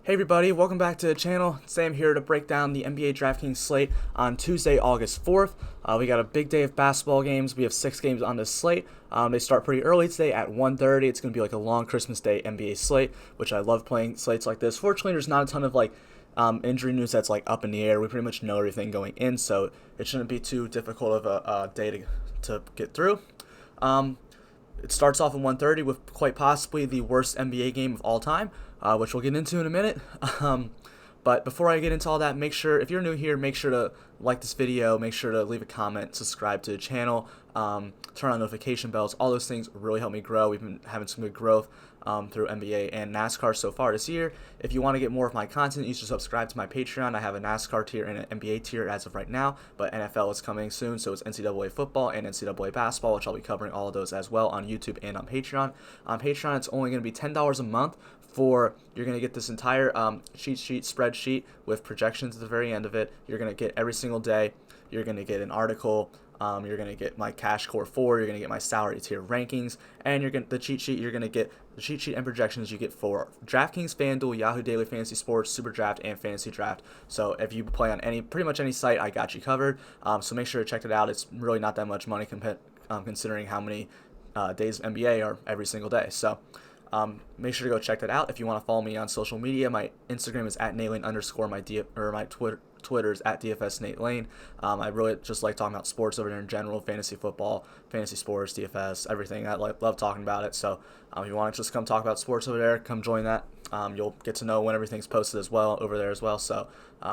Hey everybody, welcome back to the channel. Sam here to break down the NBA DraftKings slate on Tuesday, August 4th. We got a big day of basketball games. We have 6 games on this slate. They start pretty early today at 1:30. It's going to be like a long Christmas Day NBA slate, which I love playing slates like this. Fortunately, there's not a ton of injury news that's like up in the air. We pretty much know everything going in, so it shouldn't be too difficult of a day to get through. It starts off at 1:30 with quite possibly the worst NBA game of all time, which we'll get into in a minute. But before I get into all that, make sure, if you're new here, make sure to like this video, make sure to leave a comment, subscribe to the channel, turn on notification bells. All those things really help me grow. We've been having some good growth through NBA and NASCAR so far this year. If you want to get more of my content, you should subscribe to my Patreon. I have a NASCAR tier and an NBA tier as of right now, but NFL is coming soon, so it's NCAA football and NCAA basketball, which I'll be covering all of those as well on YouTube and on Patreon. On Patreon, it's only going to be $10 a month. You're going to get this entire cheat sheet spreadsheet with projections at the very end of it. You're going to get every single day. You're going to get an article. You're going to get my cash core 4. You're going to get my salary tier rankings, and the cheat sheet. You're going to get the cheat sheet and projections you get for DraftKings, FanDuel, Yahoo Daily Fantasy Sports, Super Draft, and Fantasy Draft. So if you play on pretty much any site, I got you covered. So make sure to check it out. It's really not that much money considering how many days of NBA are every single day. So make sure to go check that out. If you want to follow me on social media, my Instagram is @NateLane_, my Twitter is @DFSNateLane. I really just like talking about sports over there in general, fantasy football, fantasy sports, DFS, everything. I love talking about it. So if you want to just come talk about sports over there, come join that. You'll get to know when everything's posted as well over there as well. So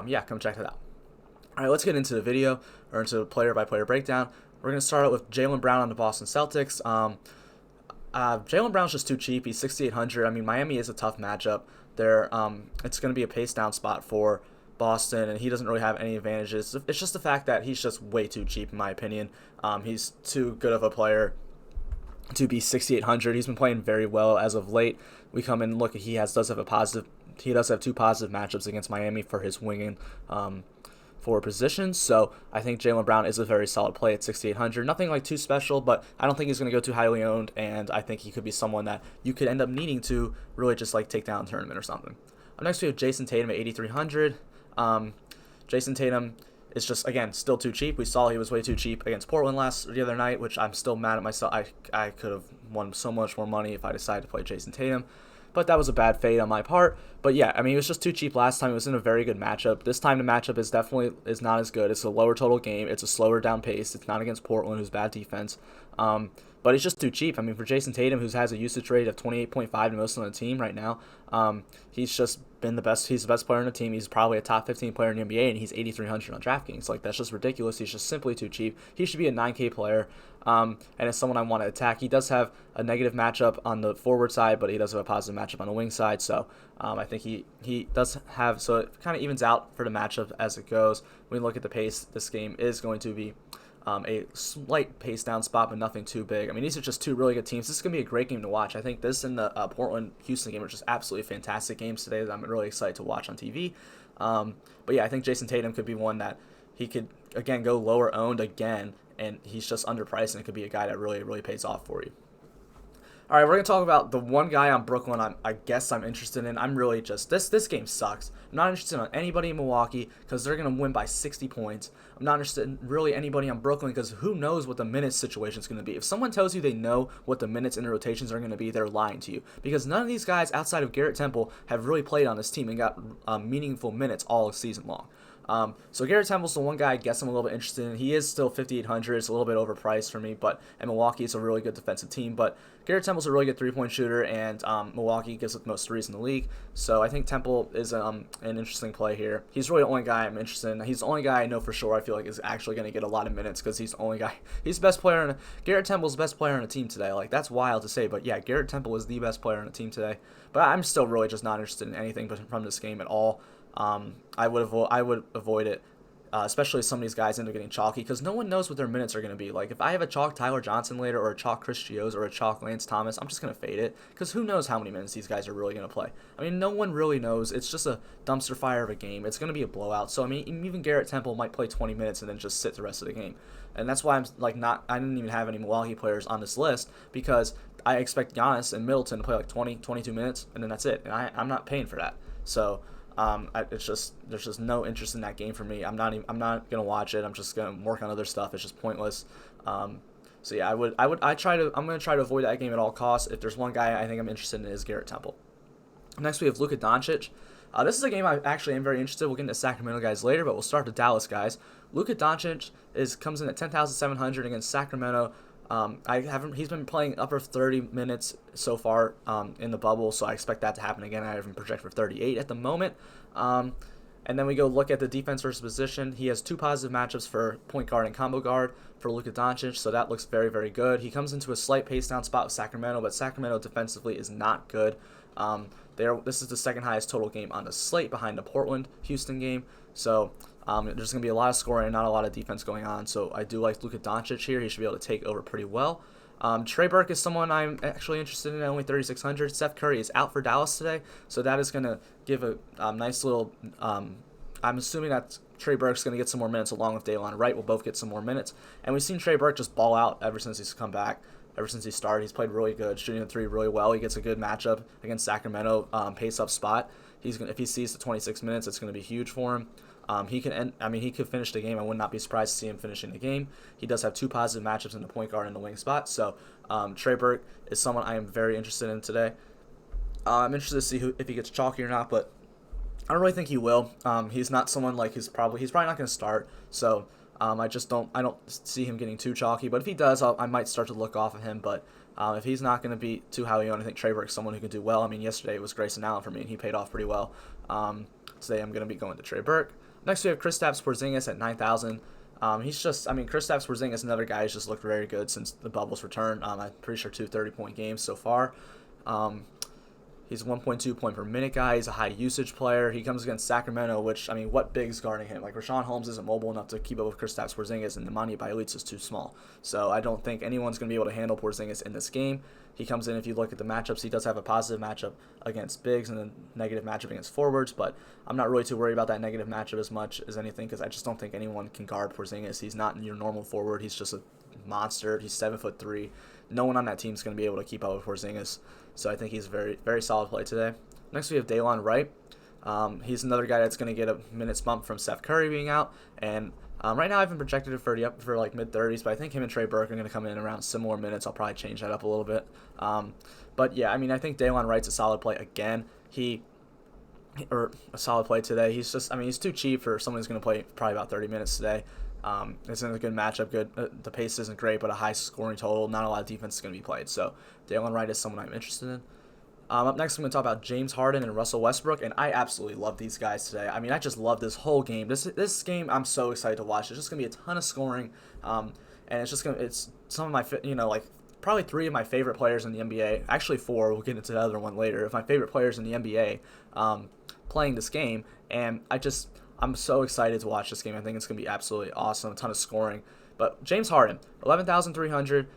yeah, come check it out. All right, let's get into the video or into the player-by-player breakdown. We're going to start out with Jaylen Brown on the Boston Celtics. Jaylen Brown's just too cheap. He's 6,800. I mean, Miami is a tough matchup. It's going to be a pace down spot for Boston, and he doesn't really have any advantages. It's just the fact that he's just way too cheap, in my opinion. He's too good of a player to be 6,800. He's been playing very well as of late. We come in and look, he does have 2 positive matchups against Miami for his winging forward positions. So I think Jaylen Brown is a very solid play at 6,800. Nothing like too special, but I don't think he's going to go too highly owned, and I think he could be someone that you could end up needing to really just like take down a tournament or something. Up next we have Jason Tatum at 8,300. Jason Tatum is just, again, still too cheap. We saw he was way too cheap against Portland the other night, which I'm still mad at myself. I could have won so much more money if I decided to play Jason Tatum. But that was a bad fade on my part. But yeah, I mean, he was just too cheap last time. He was in a very good matchup. This time the matchup is not as good. It's a lower total game. It's a slower down pace. It's not against Portland, who's bad defense. But he's just too cheap. I mean, for Jason Tatum, who has a usage rate of 28.5 to most on the team right now, he's just been the best. He's the best player on the team. He's probably a top 15 player in the NBA, and he's 8,300 on DraftKings. Like, that's just ridiculous. He's just simply too cheap. He should be a 9K player, and it's someone I want to attack. He does have a negative matchup on the forward side, but he does have a positive matchup on the wing side. So I think he does have, so it kind of evens out for the matchup as it goes. When we look at the pace, this game is going to be a slight pace down spot, but nothing too big. I mean, these are just 2 really good teams. This is going to be a great game to watch. I think this and the Portland-Houston game are just absolutely fantastic games today that I'm really excited to watch on TV. But yeah, I think Jason Tatum could be one that he could, again, go lower owned again, and he's just underpriced, and it could be a guy that really, really pays off for you. All right, we're going to talk about the one guy on Brooklyn I guess I'm interested in. I'm really just, this game sucks. I'm not interested in anybody in Milwaukee because they're going to win by 60 points. I'm not interested in really anybody on Brooklyn because who knows what the minutes situation is going to be. If someone tells you they know what the minutes in the rotations are going to be, they're lying to you. Because none of these guys outside of Garrett Temple have really played on this team and got meaningful minutes all season long. So Garrett Temple's the one guy I guess I'm a little bit interested in. He is still 5,800. It's a little bit overpriced for me, and Milwaukee is a really good defensive team. But Garrett Temple's a really good 3-point shooter, and Milwaukee gives up the most threes in the league. So I think Temple is an interesting play here. He's really the only guy I'm interested in. He's the only guy I know for sure I feel like is actually going to get a lot of minutes because he's the only guy. He's the best player. Garrett Temple's the best player on the team today. Like, that's wild to say, but yeah, Garrett Temple is the best player on the team today. But I'm still really just not interested in anything from this game at all. I would avoid it, especially if some of these guys end up getting chalky, because no one knows what their minutes are going to be. Like, if I have a chalk Tyler Johnson later, or a chalk Chris Chiozza, or a chalk Lance Thomas, I'm just going to fade it, because who knows how many minutes these guys are really going to play. I mean, no one really knows. It's just a dumpster fire of a game. It's going to be a blowout. So, I mean, even Garrett Temple might play 20 minutes and then just sit the rest of the game. And that's why I didn't even have any Milwaukee players on this list, because I expect Giannis and Middleton to play like 20, 22 minutes, and then that's it. And I'm not paying for that. So it's just there's just no interest in that game for me. I'm not gonna watch it. I'm just gonna work on other stuff. It's just pointless. So yeah, I'm gonna try to avoid that game at all costs. If there's one guy I think I'm interested in, is Garrett Temple. Next we have Luka Doncic. This is a game I actually am very interested. We'll get into Sacramento guys later, but we'll start with Dallas guys. Luka Doncic comes in at 10,700 against Sacramento. He's been playing upper 30 minutes so far in the bubble, so I expect that to happen again. I have him projected for 38 at the moment. And then we go look at the defense versus position. He has 2 positive matchups for point guard and combo guard for Luka Doncic, so that looks very, very good. He comes into a slight pace down spot with Sacramento, but Sacramento defensively is not good. This is the second highest total game on the slate behind the Portland-Houston game. So there's going to be a lot of scoring and not a lot of defense going on. So I do like Luka Doncic here. He should be able to take over pretty well. Trey Burke is someone I'm actually interested in at only 3,600. Steph Curry is out for Dallas today, so that is going to give a nice little I'm assuming that Trey Burke's going to get some more minutes along with Delon Wright. We'll both get some more minutes. And we've seen Trey Burke just ball out ever since he's come back. Ever since he started, he's played really good, shooting the 3 really well. He gets a good matchup against Sacramento, pace-up spot. If he sees the 26 minutes, it's going to be huge for him. He could finish the game. I would not be surprised to see him finishing the game. He does have 2 positive matchups in the point guard and the wing spot. So Trey Burke is someone I am very interested in today. I'm interested to see if he gets chalky or not, but I don't really think he will. He's not someone like he's probably not going to start. So I don't see him getting too chalky. But if he does, I might start to look off of him. But if he's not going to be too highly owned, I think Trey Burke's someone who can do well. I mean, yesterday it was Grayson Allen for me, and he paid off pretty well. Today I'm going to be going to Trey Burke. Next we have Kristaps Porzingis at 9,000. Kristaps Porzingis, another guy who's just looked very good since the bubble's return. I'm pretty sure 2 30-point games so far. He's a 1.2 point per minute guy. He's a high usage player. He comes against Sacramento, which, what big's guarding him? Like, Rashawn Holmes isn't mobile enough to keep up with Kristaps Porzingis, and Nemanja Bjelica is too small. So I don't think anyone's going to be able to handle Porzingis in this game. He comes in, if you look at the matchups, he does have a positive matchup against bigs and a negative matchup against forwards, but I'm not really too worried about that negative matchup as much as anything because I just don't think anyone can guard Porzingis. He's not your normal forward. He's just a monster. He's 7'3". No one on that team is going to be able to keep up with Porzingis. So I think he's a very, very solid play today. Next we have Delon Wright. He's another guy that's going to get a minutes bump from Steph Curry being out. And right now I've been projected for like mid-30s, but I think him and Trey Burke are going to come in around similar minutes. I'll probably change that up a little bit. But yeah, I think Delon Wright's a solid play again. Or a solid play today. He's too cheap for someone who's going to play probably about 30 minutes today. It's in a good matchup. The pace isn't great, but a high scoring total. Not a lot of defense is going to be played. So Delon Wright is someone I'm interested in. Up next, I'm going to talk about James Harden and Russell Westbrook, and I absolutely love these guys today. I just love this whole game. This game, I'm so excited to watch. It's just going to be a ton of scoring, and it's some of my probably 3 of my favorite players in the NBA. Actually 4. We'll get into the other one later. Of my favorite players in the NBA playing this game, and I'm so excited to watch this game. I think it's going to be absolutely awesome. A ton of scoring. But James Harden, 11,300.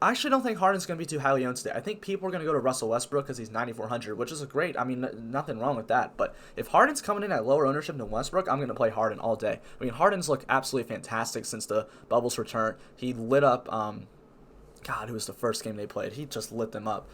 I actually don't think Harden's going to be too highly owned today. I think people are going to go to Russell Westbrook because he's 9,400, which is great. Nothing wrong with that. But if Harden's coming in at lower ownership than Westbrook, I'm going to play Harden all day. Harden's looked absolutely fantastic since the bubble's return. He lit up, who was the first game they played? He just lit them up.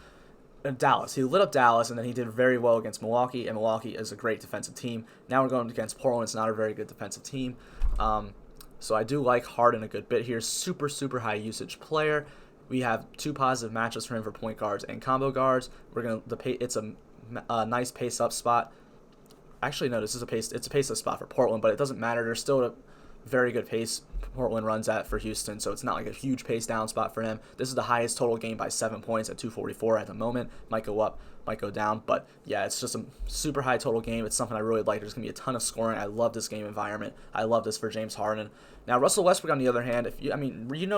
Dallas. He lit up Dallas, and then he did very well against Milwaukee, and Milwaukee is a great defensive team. Now we're going against Portland. It's not a very good defensive team. So I do like Harden a good bit here. Super, super high usage player. We have 2 positive matchups for him for point guards and combo guards. It's a nice pace up spot. Actually, no, it's a pace up spot for Portland, but it doesn't matter. There's still a very good pace Portland runs at for Houston, so it's not like a huge pace down spot for him. This is the highest total game by 7 points at 244 at the moment. Might go up, might go down, but yeah, it's just a super high total game. It's something I really like. There's going to be a ton of scoring. I love this game environment. I love this for James Harden. Now, Russell Westbrook, on the other hand,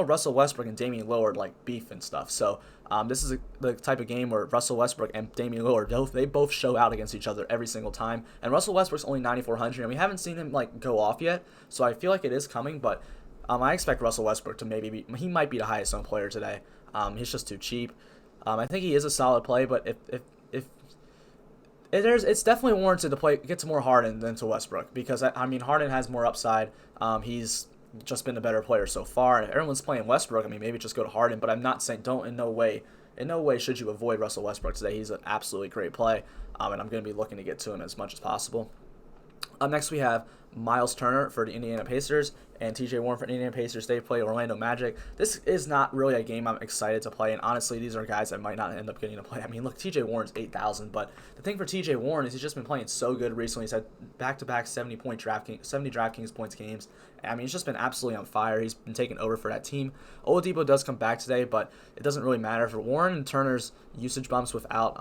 Russell Westbrook and Damian Lillard like beef and stuff, so this is the type of game where Russell Westbrook and Damian Lillard, they both show out against each other every single time, and Russell Westbrook's only 9,400, and we haven't seen him go off yet, so I feel like it is coming, but I expect Russell Westbrook to he might be the highest owned player today. He's just too cheap. I think he is a solid play, but it's definitely warranted to get to more Harden than to Westbrook because Harden has more upside. He's just been a better player so far. And everyone's playing Westbrook. Maybe just go to Harden, but I'm not saying don't in no way in no way should you avoid Russell Westbrook today. He's an absolutely great play, and I'm going to be looking to get to him as much as possible. Up next, we have Miles Turner for the Indiana Pacers and TJ Warren for the Indiana Pacers. They play Orlando Magic. This is not really a game I'm excited to play, and honestly, these are guys I might not end up getting to play. I mean, look, TJ Warren's 8,000, but the thing for TJ Warren is he's just been playing so good recently. He's had back-to-back 70 DraftKings points games. I mean, he's just been absolutely on fire. He's been taking over for that team. Oladipo does come back today, but it doesn't really matter. For Warren and Turner's usage bumps without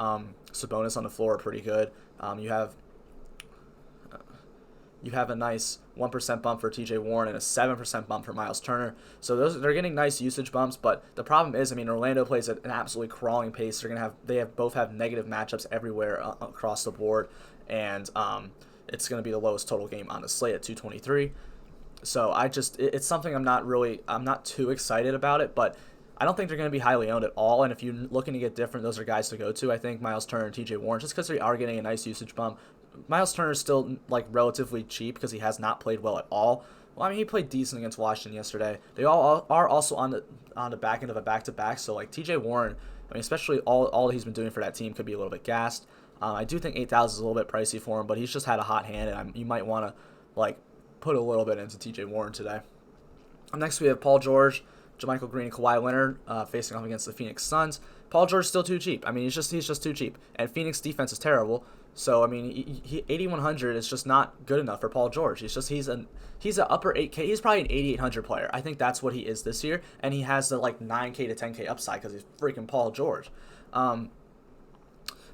Sabonis on the floor are pretty good. You have a nice 1% bump for TJ Warren and a 7% bump for Miles Turner. So they're getting nice usage bumps, but the problem is, I mean, Orlando plays at an absolutely crawling pace. They both have negative matchups everywhere across the board, and it's going to be the lowest total game on the slate at 223. So it's something I'm not too excited about it, but I don't think they're going to be highly owned at all. And if you're looking to get different, those are guys to go to. I think Miles Turner and TJ Warren, just because they are getting a nice usage bump. Miles Turner is still like relatively cheap because he has not played well at all. Well, I mean, he played decent against Washington yesterday. They all are also on the back end of a back-to-back. So like TJ Warren, I mean, especially all he's been doing for that team could be a little bit gassed. I do think 8,000 is a little bit pricey for him, but he's just had a hot hand, and you might want to like put a little bit into TJ Warren today. Next, we have Paul George, JaMychal Green, and Kawhi Leonard facing off against the Phoenix Suns. Paul George is still too cheap. I mean, he's just too cheap, and Phoenix defense is terrible. So I mean, 8,100 is just not good enough for Paul George. He's an upper 8K. He's probably an 8,800 player. I think that's what he is this year, and he has the like 9K to 10K upside because he's freaking Paul George.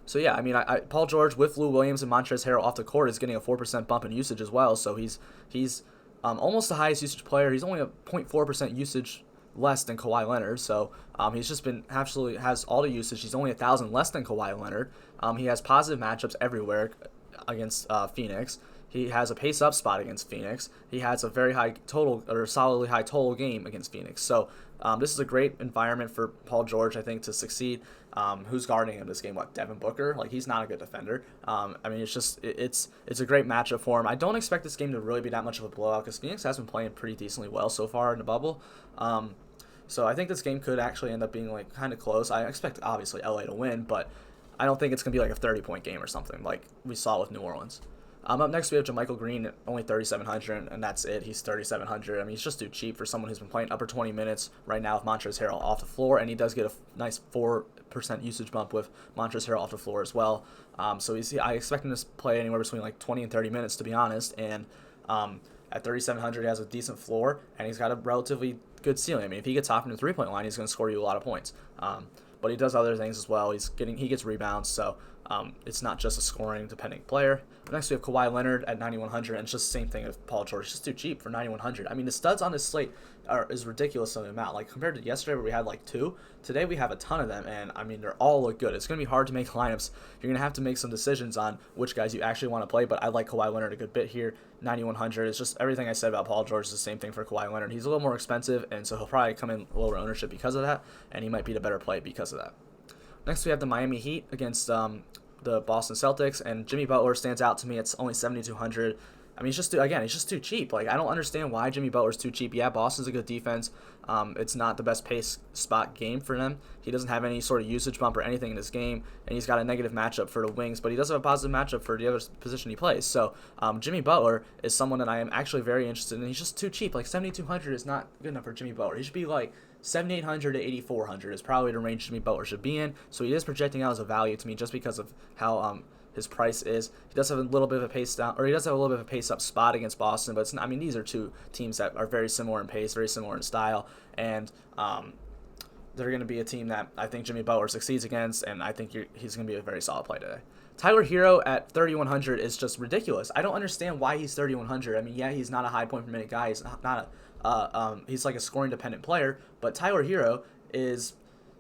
So yeah, I mean, Paul George with Lou Williams and Montrezl Harrell off the court is getting a 4% bump in usage as well. So he's almost the highest usage player. He's only a 0.4% usage less than Kawhi Leonard, so he's just been absolutely has all the usage. He's only 1,000 less than Kawhi Leonard. He has positive matchups everywhere against Phoenix. He has a pace-up spot against Phoenix. He has a very high total or solidly high total game against Phoenix. So this is a great environment for Paul George, I think, to succeed. Who's guarding him this game? What, Devin Booker? Like, he's not a good defender. I mean, it's a great matchup for him. I don't expect this game to really be that much of a blowout because Phoenix has been playing pretty decently well so far in the bubble. So I think this game could actually end up being like kind of close. I expect obviously LA to win, but I don't think it's gonna be like a 30-point game or something like we saw with New Orleans. Up next we have JaMychal Green at only 3,700, and that's it. He's 3,700. I mean, he's just too cheap for someone who's been playing upper 20 minutes right now with Montrezl Harrell off the floor, and he does get a nice 4% usage bump with Montrezl Harrell off the floor as well. So I expect him to play anywhere between like 20 and 30 minutes, to be honest, and at 3,700 he has a decent floor, and he's got a relatively good ceiling. I mean, if he gets hot from the three-point line, he's going to score you a lot of points. But he does other things as well. He gets rebounds, so it's not just a scoring-dependent player. Next, we have Kawhi Leonard at 9,100, and it's just the same thing as Paul George. It's just too cheap for 9,100. I mean, the studs on this slate is ridiculous in the amount. Like, compared to yesterday where we had like 2, today we have a ton of them, and I mean, they're all look good. It's going to be hard to make lineups. You're going to have to make some decisions on which guys you actually want to play, but I like Kawhi Leonard a good bit here. 9,100. It's just everything I said about Paul George is the same thing for Kawhi Leonard. He's a little more expensive, and so he'll probably come in lower ownership because of that, and he might be the better play because of that. Next, we have the Miami Heat against the Boston Celtics, and Jimmy Butler stands out to me. It's only 7,200. I mean, he's just too cheap. Like, I don't understand why Jimmy Butler's too cheap. Yeah, Boston's a good defense. It's not the best pace spot game for them. He doesn't have any sort of usage bump or anything in this game, and he's got a negative matchup for the wings, but he does have a positive matchup for the other position he plays. So Jimmy Butler is someone that I am actually very interested in. He's just too cheap. Like, 7,200 is not good enough for Jimmy Butler. He should be like 7,800 to 8,400 is probably the range Jimmy Butler should be in. So he is projecting out as a value to me just because of how his price is. He does have a little bit of a pace down, or he does have a little bit of a pace up spot against Boston, but it's not, I mean, these are two teams that are very similar in pace, very similar in style, and they're going to be a team that I think Jimmy Butler succeeds against, and I think he's going to be a very solid play today. Tyler Herro at 3,100 is just ridiculous. I don't understand why he's 3,100. I mean, yeah, he's not a high point per minute guy. He's not he's like a scoring dependent player, but Tyler Herro is.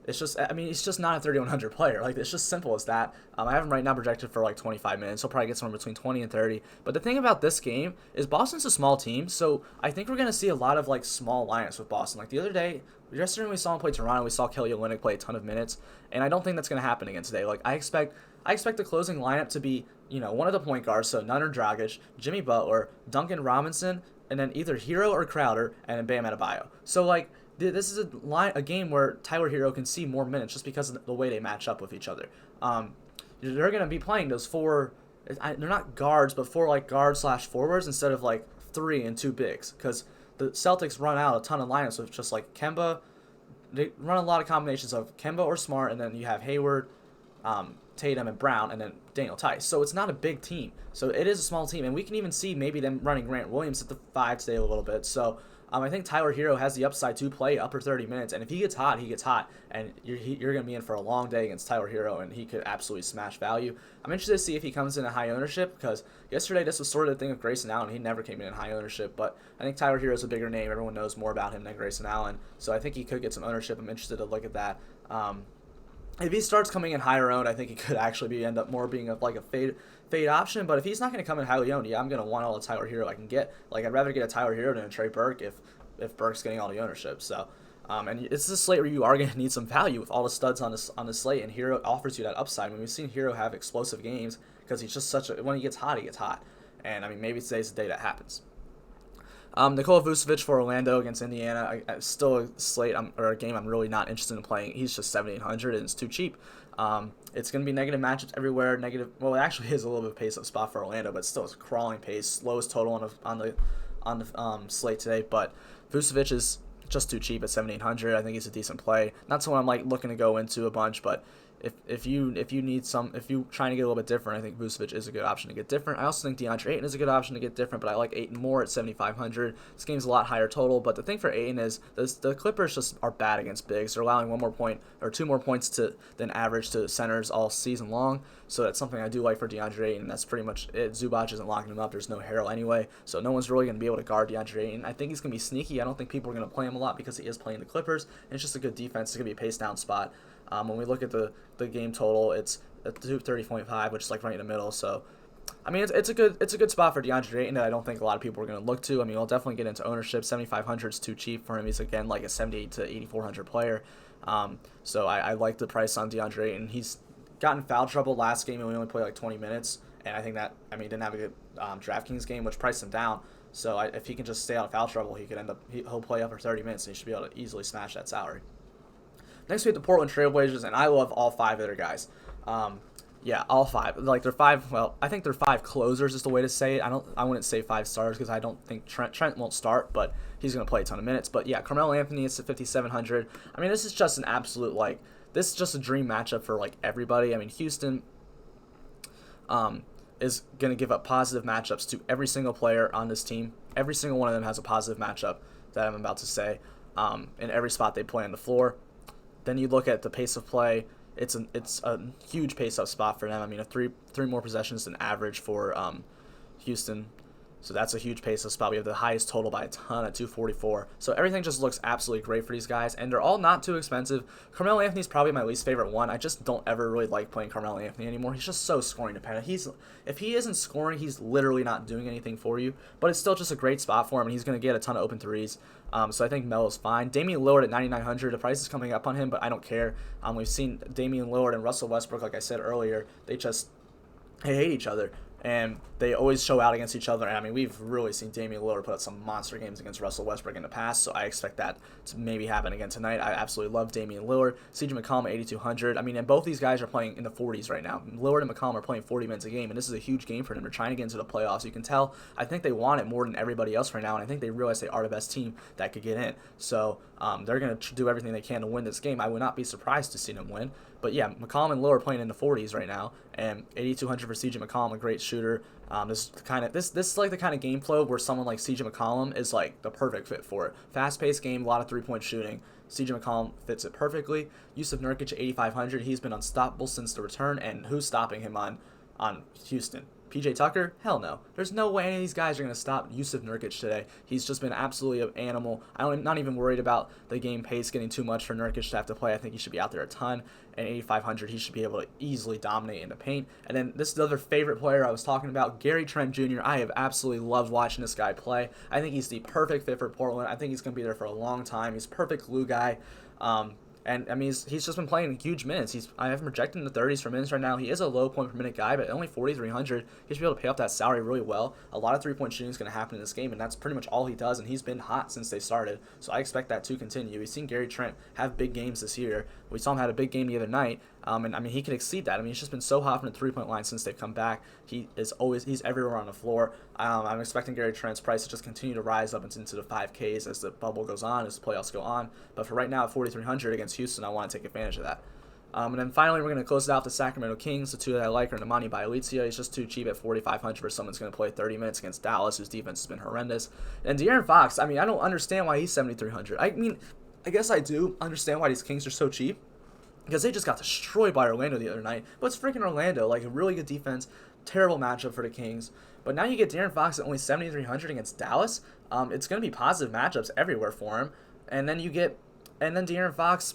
It's just, I mean, he's just not a 3,100 player. Like, it's just simple as that. I have him right now projected for like 25 minutes. He'll probably get somewhere between 20 and 30. But the thing about this game is Boston's a small team, so I think we're going to see a lot of like small lineups with Boston. Like the other day, yesterday when we saw him play Toronto, we saw Kelly Olynyk play a ton of minutes, and I don't think that's going to happen again today. Like, I expect the closing lineup to be, one of the point guards, so Nunn or Dragic, Jimmy Butler, Duncan Robinson, and then either Herro or Crowder, and then Bam Adebayo. So, like, this is a game where Tyler Herro can see more minutes just because of the way they match up with each other. They're going to be playing those four. They're not guards, but four like guard/forwards instead of like 3 and 2 bigs, because the Celtics run out a ton of lineups with just like Kemba. They run a lot of combinations of Kemba or Smart, and then you have Hayward, Tatum, and Brown, and then Daniel Tice. So it's not a big team. So it is a small team, and we can even see maybe them running Grant Williams at the 5 today a little bit. So I think Tyler Herro has the upside to play upper 30 minutes, and if he gets hot, he gets hot, and you're going to be in for a long day against Tyler Herro, and he could absolutely smash value. I'm interested to see if he comes in at high ownership, because yesterday this was sort of the thing with Grayson Allen. He never came in at high ownership, but I think Tyler Herro is a bigger name. Everyone knows more about him than Grayson Allen, so I think he could get some ownership. I'm interested to look at that. If he starts coming in higher owned, I think he could actually end up more being like a fade option. But if he's not going to come in highly owned, I'm going to want all the Tyler Herro I can get. Like, I'd rather get a Tyler Herro than a Trey Burke if Burke's getting all the ownership. So, and it's a slate where you are going to need some value with all the studs on the slate, and Herro offers you that upside. I mean, we've seen Herro have explosive games because he's just when he gets hot, he gets hot. And I mean, maybe today's the day that happens. Nikola Vucevic for Orlando against Indiana. Still a slate or a game I'm really not interested in playing. He's just 7,800 and it's too cheap. It's going to be negative matchups everywhere. Well, it actually is a little bit of pace up spot for Orlando, but still it's a crawling pace. Slowest total on the slate today. But Vucevic is just too cheap at 7,800. I think he's a decent play. Not someone I'm like looking to go into a bunch, but if you trying to get a little bit different, I think Vucevic is a good option to get different. I also think DeAndre Ayton is a good option to get different, but I like Ayton more at 7,500. This game's a lot higher total, but the thing for Ayton is the Clippers just are bad against bigs. They're allowing 1 more point or 2 more points than average to centers all season long. So that's something I do like for DeAndre Ayton. That's pretty much it. Zubac isn't locking him up. There's no Herro anyway, so no one's really going to be able to guard DeAndre Ayton. I think he's going to be sneaky. I don't think people are going to play him a lot because he is playing the Clippers, and it's just a good defense. It's going to be a pace down spot. When we look at the game total, it's at 230.5, which is like right in the middle. So, I mean, it's a good spot for DeAndre Ayton that I don't think a lot of people are going to look to. I mean, he'll definitely get into ownership. 7,500 is too cheap for him. He's again like a 78 to 8,400 player. So I like the price on DeAndre Ayton. He's gotten foul trouble last game and we only played like 20 minutes, and I think that he didn't have a good DraftKings game, which priced him down. So if he can just stay out of foul trouble, he'll play up for 30 minutes and he should be able to easily smash that salary. Next we have the Portland Trailblazers, and I love all 5 of their guys. All 5. Like they're 5. Well, I think they're 5 closers is the way to say it. I wouldn't say 5 stars because I don't think Trent won't start, but he's going to play a ton of minutes. But yeah, Carmelo Anthony is at 5,700. I mean, this is just an absolute this is just a dream matchup for like everybody. I mean, Houston is going to give up positive matchups to every single player on this team. Every single one of them has a positive matchup that I'm about to say in every spot they play on the floor. Then you look at the pace of play. It's a huge pace up spot for them. I mean, three more possessions than average for Houston. So that's a huge pace up spot. We have the highest total by a ton at 244. So everything just looks absolutely great for these guys, and they're all not too expensive. Carmelo Anthony's probably my least favorite one. I just don't ever really like playing Carmelo Anthony anymore. He's just so scoring dependent. If he isn't scoring, he's literally not doing anything for you. But it's still just a great spot for him, and he's going to get a ton of open threes. So I think Melo's fine. Damian Lillard at 9,900. The price is coming up on him, but I don't care. We've seen Damian Lillard and Russell Westbrook, like I said earlier, they hate each other. And they always show out against each other. And I mean, we've really seen Damian Lillard put up some monster games against Russell Westbrook in the past, so I expect that to maybe happen again tonight. I absolutely love Damian Lillard. CJ McCollum at 8,200. I mean, and both these guys are playing in the 40s right now. Lillard and McCollum are playing 40 minutes a game, and this is a huge game for them. They're trying to get into the playoffs. You can tell, I think they want it more than everybody else right now, and I think they realize they are the best team that could get in. So they're going to do everything they can to win this game. I would not be surprised to see them win. But yeah, McCollum and Lillard playing in the 40s right now, and 8,200 for CJ McCollum, a great shooter. This is like the kind of game flow where someone like CJ McCollum is like the perfect fit for it. Fast-paced game, a lot of three-point shooting. CJ McCollum fits it perfectly. Yusuf Nurkic at 8,500. He's been unstoppable since the return, and who's stopping him on Houston? PJ Tucker? Hell no. There's no way any of these guys are going to stop Yusuf Nurkic today. He's just been absolutely an animal. I'm not even worried about the game pace getting too much for Nurkic to have to play. I think he should be out there a ton. And 8,500, he should be able to easily dominate in the paint. And then this is the other favorite player I was talking about, Gary Trent Jr. I have absolutely loved watching this guy play. I think he's the perfect fit for Portland. I think he's going to be there for a long time. He's a perfect glue guy. And I mean, he's just been playing huge minutes. I have him projected in the 30s for minutes right now. He is a low point per minute guy, but only 4,300. He should be able to pay off that salary really well. A lot of 3-point shooting is going to happen in this game, and that's pretty much all he does. And he's been hot since they started, so I expect that to continue. We've seen Gary Trent have big games this year. We saw him had a big game the other night, and I mean he can exceed that. I mean he's just been so hot from the 3-point line since they've come back. He's everywhere on the floor. I'm expecting Gary Trent's price to just continue to rise up into the 5Ks as the bubble goes on, as the playoffs go on. But for right now, at 4,300 against Houston, I want to take advantage of that. And then finally, we're going to close it out the Sacramento Kings. The two that I like are Nemanja Bjelica. He's just too cheap at 4,500 for someone who's going to play 30 minutes against Dallas, whose defense has been horrendous. And De'Aaron Fox, I mean, I don't understand why he's 7,300. I mean, I guess I do understand why these Kings are so cheap, because they just got destroyed by Orlando the other night. But it's freaking Orlando, like a really good defense, terrible matchup for the Kings. But now you get De'Aaron Fox at only 7,300 against Dallas. It's going to be positive matchups everywhere for him. And then De'Aaron Fox,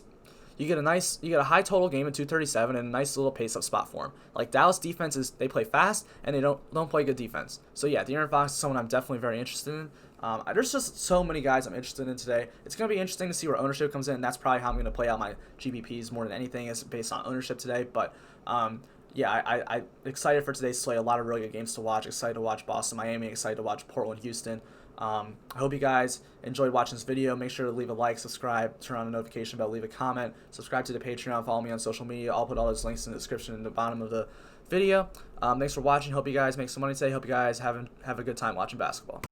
you get a high total game at 237 and a nice little pace up spot for him. Like Dallas defenses, they play fast and they don't play good defense. So yeah, De'Aaron Fox is someone I'm definitely very interested in. There's just so many guys I'm interested in today. It's going to be interesting to see where ownership comes in. And that's probably how I'm going to play out my GPPs more than anything, is based on ownership today. But yeah, I'm excited for today's slate. A lot of really good games to watch. Excited to watch Boston, Miami. Excited to watch Portland, Houston. I hope you guys enjoyed watching this video. Make sure to leave a like, subscribe, turn on the notification bell, leave a comment, subscribe to the Patreon, follow me on social media. I'll put all those links in the description in the bottom of the video. Thanks for watching. Hope you guys make some money today. Hope you guys have a good time watching basketball.